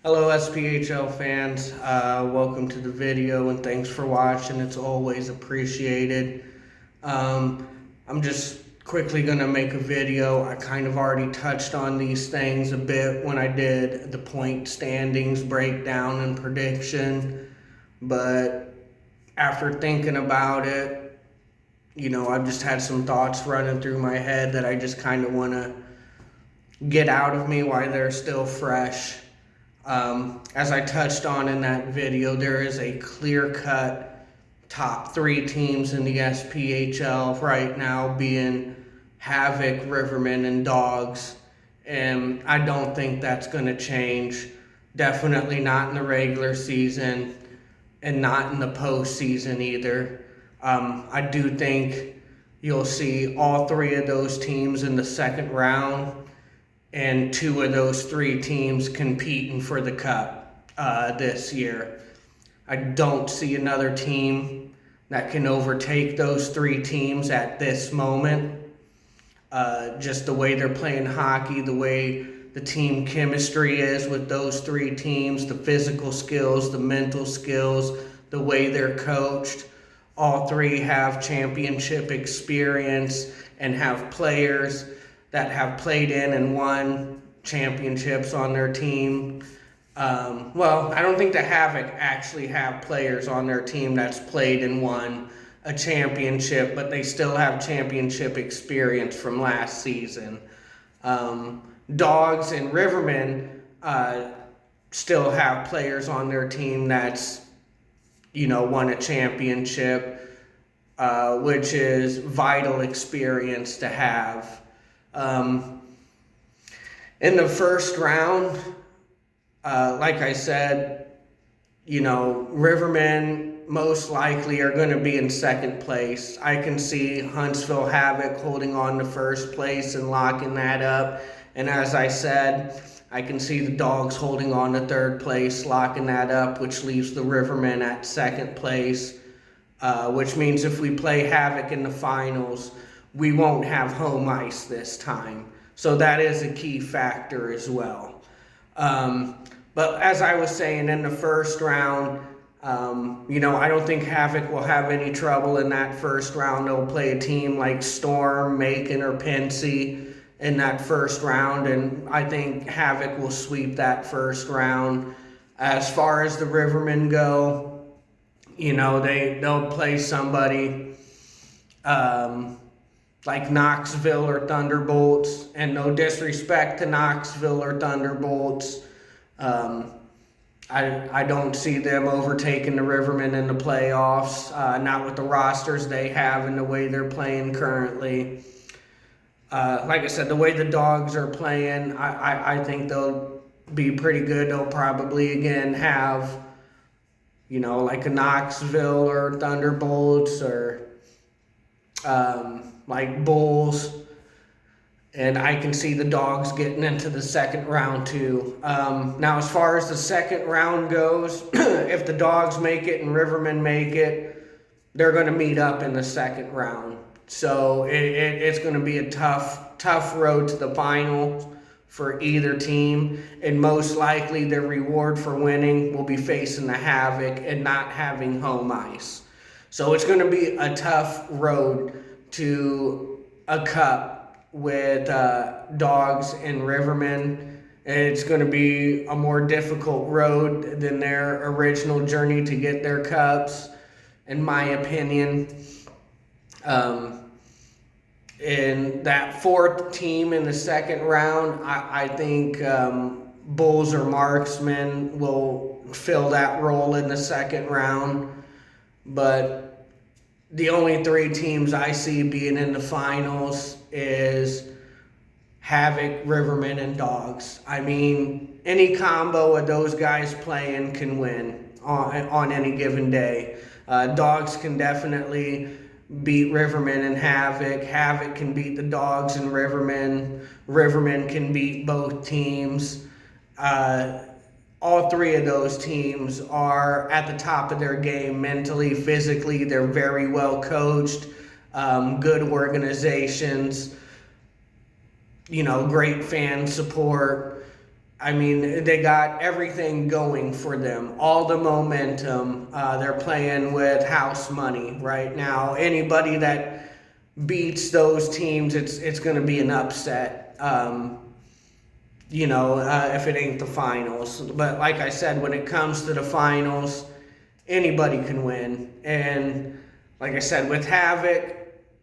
Hello SPHL fans, welcome to the video and thanks for watching. It's always appreciated. I'm just quickly going to make a video. I kind of already touched on these things a bit when I did the point standings breakdown and prediction, but after thinking about it, I've just had some thoughts running through my head that I just kind of want to get out of me while they're still fresh. As I touched on in that video, there is a clear-cut top three teams in the SPHL right now, being Havoc, Rivermen, and Dogs. And I don't think that's going to change. Definitely not in the regular season and not in the postseason either. I do think you'll see all three of those teams in the second round, and two of those three teams competing for the cup this year. I don't see another team that can overtake those three teams at this moment. Just the way they're playing hockey, the way the team chemistry is with those three teams, the physical skills, the mental skills, the way they're coached. All three have championship experience and have players that have played in and won championships on their team. Well, I don't think the Havoc actually have players on their team that's played and won a championship, but they still have championship experience from last season. Dogs and Rivermen still have players on their team that's, won a championship, which is vital experience to have. In the first round, like I said, Rivermen most likely are going to be in second place. I can see Huntsville Havoc holding on to first place and locking that up. And as I said, I can see the Dogs holding on to third place, locking that up, which leaves the Rivermen at second place, which means if we play Havoc in the finals, we won't have home ice this time. So that is a key factor as well. But as I was saying, in the first round, I don't think Havoc will have any trouble in that first round. They'll play a team like Storm, Macon, or Pensy in that first round, and I think Havoc will sweep that first round. As far as the Rivermen go, they'll play somebody like Knoxville or Thunderbolts, and no disrespect to Knoxville or Thunderbolts, I don't see them overtaking the Rivermen in the playoffs, not with the rosters they have and the way they're playing currently. Like I said, the way the Dogs are playing, I think they'll be pretty good. They'll probably, again, have, like a Knoxville or Thunderbolts or like Bulls. And I can see the Dogs getting into the second round too. Now, as far as the second round goes, if the Dogs make it and Rivermen make it, they're going to meet up in the second round. So it's going to be a tough road to the finals for either team. And most likely their reward for winning will be facing the Havoc and not having home ice. So it's going to be a tough road to a cup with Dogs and Rivermen. It's going to be a more difficult road than their original journey to get their cups, in my opinion. In that fourth team in the second round, I think Bulls or Marksmen will fill that role in the second round. But the only three teams I see being in the finals is Havoc, Rivermen, and Dogs. I mean, any combo of those guys playing can win on any given day. Dogs can definitely beat Rivermen and Havoc. Havoc can beat the Dogs and Rivermen. Rivermen can beat both teams. All three of those teams are at the top of their game mentally, physically. They're very well coached, good organizations, great fan support. I mean, they got everything going for them, all the momentum. They're playing with house money right now. Anybody that beats those teams, it's going to be an upset. If it ain't the finals. But like I said, when it comes to the finals, anybody can win. And like I said, with Havoc,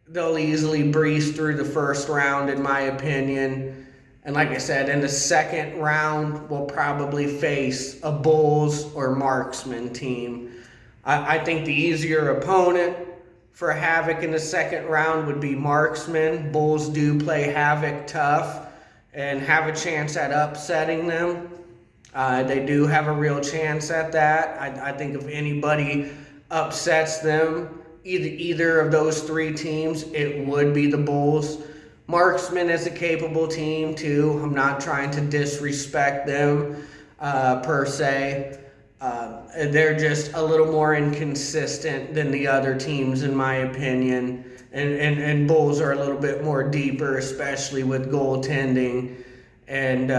they'll easily breeze through the first round, in my opinion. And like I said, in the second round, we'll probably face a Bulls or Marksman team. I think the easier opponent for Havoc in the second round would be Marksman. Bulls do play Havoc tough and have a chance at upsetting them. They do have a real chance at that. I think if anybody upsets them, either of those three teams, it would be the Bulls. Marksman is a capable team too. I'm not trying to disrespect them per se. They're just a little more inconsistent than the other teams, in my opinion. And Bulls are a little bit more deeper, especially with goaltending. And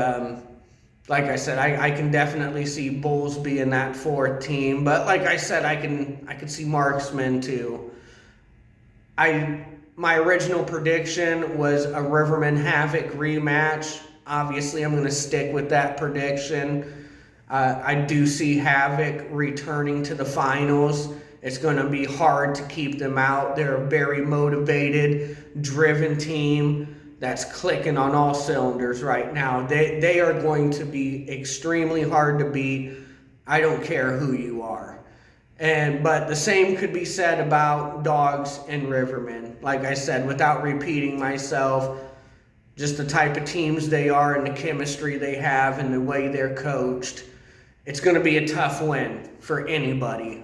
like I said, I can definitely see Bulls being that fourth team. But like I said, I can see Marksman too. My original prediction was a Riverman Havoc rematch. Obviously, I'm going to stick with that prediction. I do see Havoc returning to the finals. It's going to be hard to keep them out. They're a very motivated, driven team that's clicking on all cylinders right now. They are going to be extremely hard to beat. I don't care who you are. But the same could be said about Dogs and Rivermen. Like I said, without repeating myself, just the type of teams they are and the chemistry they have and the way they're coached, it's going to be a tough win for anybody.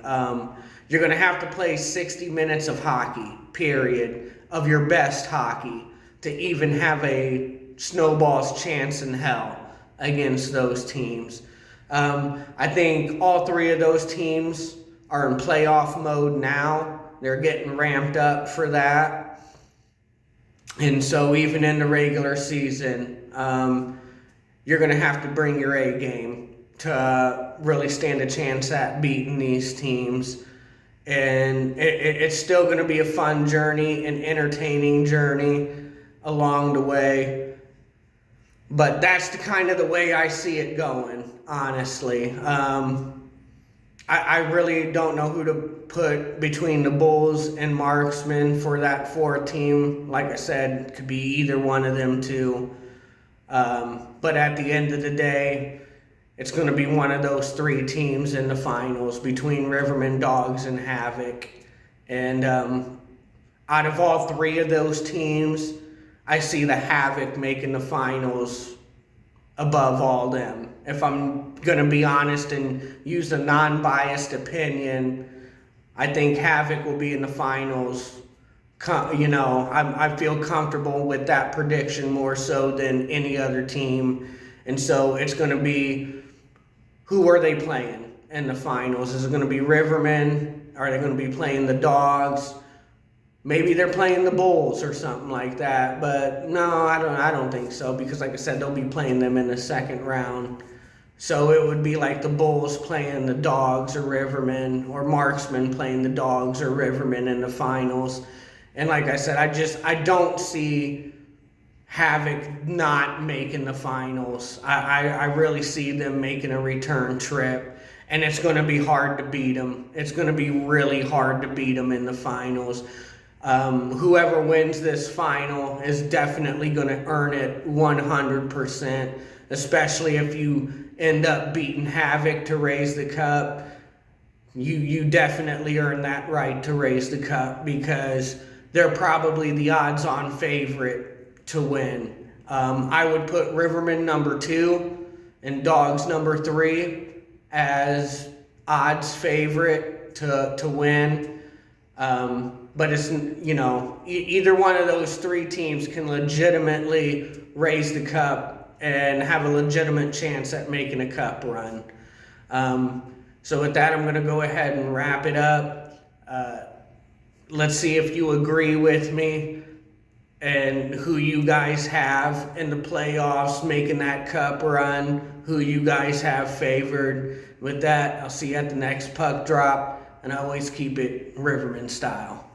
You're going to have to play 60 minutes of hockey, period, of your best hockey to even have a snowball's chance in hell against those teams. I think all three of those teams are in playoff mode now. They're getting ramped up for that. And so even in the regular season, you're going to have to bring your A game to really stand a chance at beating these teams. And it's still going to be a fun journey, an entertaining journey along the way. But that's the way I see it going, honestly. I really don't know who to put between the Bulls and Marksman for that fourth team. Like I said, it could be either one of them two. But at the end of the day, it's going to be one of those three teams in the finals between Rivermen, Dogs, and Havoc. And out of all three of those teams, I see the Havoc making the finals above all them. If I'm going to be honest and use a non-biased opinion, I think Havoc will be in the finals. I feel comfortable with that prediction more so than any other team. And so it's going to be, who are they playing in the finals? Is it going to be Rivermen? Are they going to be playing the Dogs? Maybe they're playing the Bulls or something like that. But no, I don't think so, because like I said, they'll be playing them in the second round. So it would be like the Bulls playing the Dogs or Rivermen, or Marksman playing the Dogs or Rivermen in the finals. And like I said, I don't see Havoc not making the finals. I really see them making a return trip, and it's going to be hard to beat them. It's going to be really hard to beat them in the finals. Whoever wins this final is definitely going to earn it 100%, especially if you end up beating Havoc to raise the cup. You definitely earn that right to raise the cup, because they're probably the odds-on favorite to win. I would put Riverman number 2 and Dogs number 3 as odds favorite to win. But it's, either one of those three teams can legitimately raise the cup and have a legitimate chance at making a cup run. So with that, I'm going to go ahead and wrap it up. Let's see if you agree with me. and who you guys have in the playoffs making that cup run, who you guys have favored. With that, I'll see you at the next puck drop, and I always keep it Riverman style.